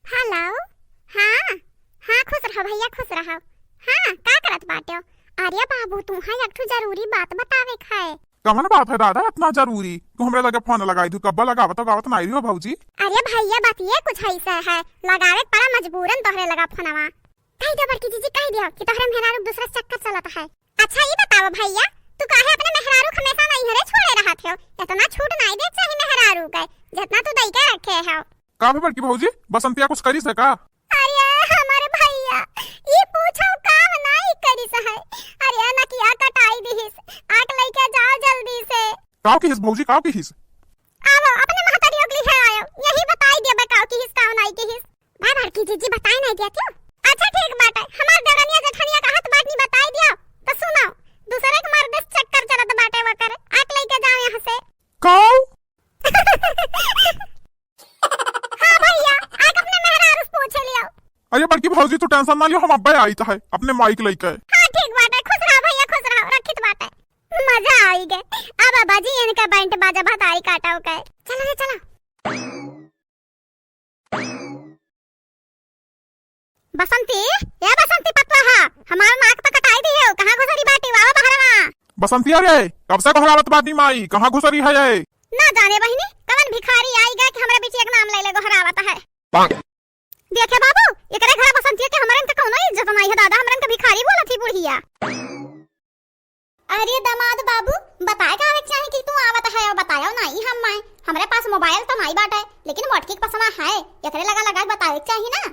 Hello. हाँ हाँ, खुश रहो भैया, खुश रहो। हाँ, का करत बाटे? अरे बाबू, तुम्हारे एक ठो जरूरी बात बतावे है। कमन बात है दादा इतना जरूरी? तू हमरे लगे फोन लगाई तू कब्बा लगावत गावत नहीं हो भाऊजी। अरे भैया, बात ये कुछ ऐसा है, लगावे पड़ा मजबूरन तोहरे लगा फोनवा। कह दे बड़की जीजी, कह दियो कि तोहरे मेहरारू दूसरा चक्कर चलत है। अच्छा ये बताओ भैया, तू काहे अपने मेहरारू हमेशा नहीं हरे छोड़े रहत हो? इतना छूट नहीं दे चाहिए मेहरारू के, जितना तू दई के रखे हो। का भी बड़की भाऊजी, बसंतिया कुछ करी से का? अरे हमारे भैया, ये पूछो काम नहीं करी से है। अरे ना किया कटाई दीहिस, आट लेके जाओ जल्दी से। काव की हिस भाऊजी, काव की हिस? आओ अपने महतारी अगली है, आयो यही बताई दे बताओ कि हिस काव नहीं की हिस। भाई बड़की जीजी बताई नहीं दिया क्यों? अच्छा ठीक बात है, हमार देवरनिया जेठनिया का हाथ बात नहीं बताई दियो तो सुनो, दूसरे के मर्द से चक्कर चलत बाटे वकर, आट लेके जाओ यहां से। काव? हां भैया, आके अपने मेहरारू से पूछ लियो। अरे बड़की भाऊजी तू टेंशन ना लियो, हम अब्बा आई है अपने माइक लेके। हां ठीक बात है, खुश रहो भैया, खुश रहो, रखित बात है। मजा आई गए। अब बाबाजी इनका बैंड बाजा बताई काटाओ के। चलो रे चलो। बसंती, ये बसंती पतवा, हमारा नाक तो कटाई दी है, कहां घुसरी बाटी? वावा बहरवा। बसंतिया रे, कब से घरावत बाटी माई, कहां घुसरी है ये? ना जाने बहिनी, कवन भिखारी आई गए कि हमरा बीच एक नाम ले ले घरावत है। देखे बाबू, एकरे घर बसंतिया के हमरन के कोनो इज्जत नहीं है दादा, हमरन के भिखारी बोलत ही बुढ़िया। अरे दामाद बाबू, बताए का चाहिए कि तू आवत है और बतायो नहीं हम माई। हमरे पास मोबाइल तो नहीं बाटे, लेकिन मोटकी पसंद है, एकरे लगा लगा बताए चाहिए ना।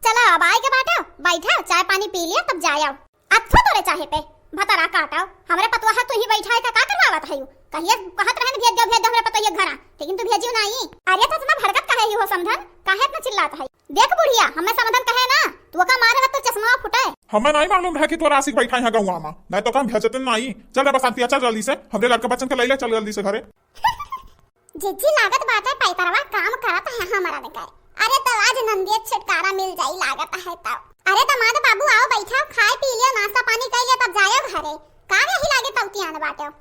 चलो अब आए के बाटे, बैठो चाय पानी पी लिया तब जाओ। अच्छो तोरे चाहे पे भतरा काटाओ, हमरे पतवा है तू ही बैठा है का करवावत है? कहिए कहत रहन भेज दो हमरे पतइया घरा, लेकिन तू भेजियो नहीं। अरे तो इतना भड़कत काहे हो समधन, काहे इतना चिल्लात है? देख बुढ़िया, हमें समधन कहे ना, तू का मारे है तो चश्मा फुटे। हमें नहीं मालूम है कि तू रासिक बैठा है गाँव में, नहीं तो काम भेजते नहीं। चल रे बसंतिया, चल जल्दी से, हमरे लड़के बच्चन के ले ले, चल जल्दी से घरे। जिज्जी लागत बात है पैतरवा काम करत है हमारा देखाए। अरे तो आज नंदिया छुटकारा मिल जाई लागत है तब। अरे दामाद बाबू आओ बैठो, खाए पी लियो, नाश्ता पानी कर लियो तब जायो घरे। का यही लागे तौती आने बाटे।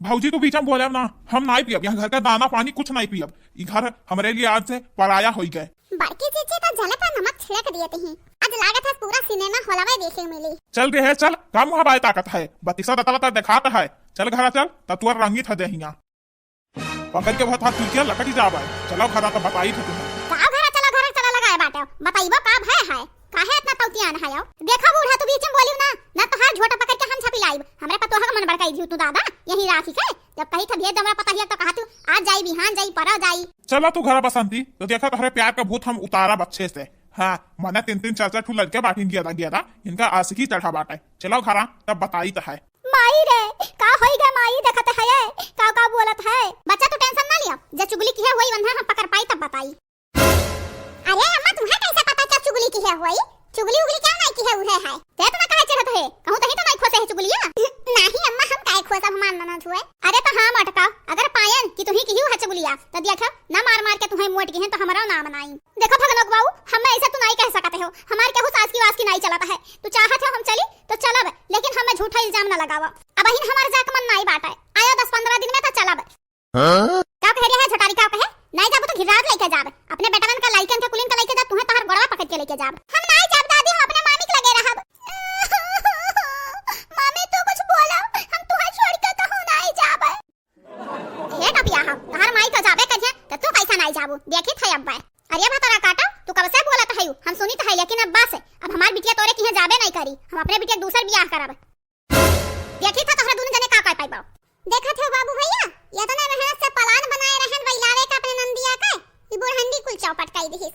भाऊजी तू बीच में बोले ना, हम नहीं पियब, यहाँ घर का दाना पानी कुछ नहीं पियब। ये घर हमारे लिए आज से पराया हो गए। बड़की जीजी तो जले पर नमक छिड़क दिए थे, आज लागत है पूरा सिनेमा हॉल में देखे मिली। चल रे है, चल काम हवाए ताकत है, बत्तीसा दता दिखाता है। चल घर चल, तब तू रंगीत है देहिया पकड़ के बहुत हाथ तुझे लकड़ी जाबा। चलो घर तो बताई थे तुम्हें। चलो घर चला लगाए बाटे, बताइबो का भय है, काहे इतना तौतियान है? देखो बूढ़ा, तू बीच में बोलियो ना तो हर झोटा पकड़ के हम छपी लाइब। हमरे पतोहा का मन बड़काई दियो तू दादा, यही राखी के जब कही था भेद हमरा पता ही तो कहा तू आज जाई बिहान जाई पर जाई। चलो तू घर बसंती, तो देखा तुम्हारे प्यार का भूत हम उतारा बच्चे से। हाँ मना 3-3 4-4 ठू लड़के बाटी गया इनका आशिकी चढ़ा बाटे। चलो घरा तब बताई तो है। माई रे का होई गे माई, देखत है का बोलत है। बच्चा तू टेंशन ना लियो, जे चुगली की है वही बंधा हम पकड़ पाई तब बताई। अरे अम्मा तुम्हें कैसे पता क्या चुगली की है वही? चुगली उगली क्या नहीं की है उहे है। ते तो ना कहे चढ़त है, कहूं तो ही तो नहीं खोसे है चुगलिया। नहीं अम्मा, हम काहे खोसा हम मान ना छुए। अरे तो हां मटका, अगर पायन कि तू ही की है चुगलिया तो देखो ना मार मार के तुम्हें मोट की है तो हमारा नाम नहीं। देखो भगनक बाबू, हम ऐसा तू नहीं कह सकते हो, हमारे केहू सास की वास की नहीं चलता है। तू चाहत है हम चली तो चलब, लेकिन हमें झूठा इल्जाम ना लगावा। अब ही हमारे जाक मन नहीं बाटा आया 10-15 दिन में तो चलब। का कह रही है झटारी, का कहे नहीं जाबो तो घिरात लेके जाब, अपने बेटवन का लाइकन के कुलिन का लेके जा, तुम्हें तोहर गोड़वा पकड़ के लेके जाब। हम नहीं जाब दादी, हम अपने मामी के लगे रहब। मामी तू कुछ बोलो, हम तुम्हें छोड़ के कहूं नहीं जाब। हे टपिया, तोहर माई तो जाबे कजे तो तू कैसा नहीं जाबू? देखी थे अब्बा। अरे भतरा काटा, तू कब से बोलत है? हम सुनी तो है, लेकिन अब बस अब हमार बिटिया तोरे की जाबे नहीं करी, हम अपने बिटिया दूसर बियाह करब। देखी था तोहरा दोनों जने का कर पाइबो। देखा थे बाबू भैया, या तो ना मेहनत से पलान बनाए रहन वही लावे का अपने नंदिया का, ई बुढ़ंडी कुल चौपट कई दिहिस।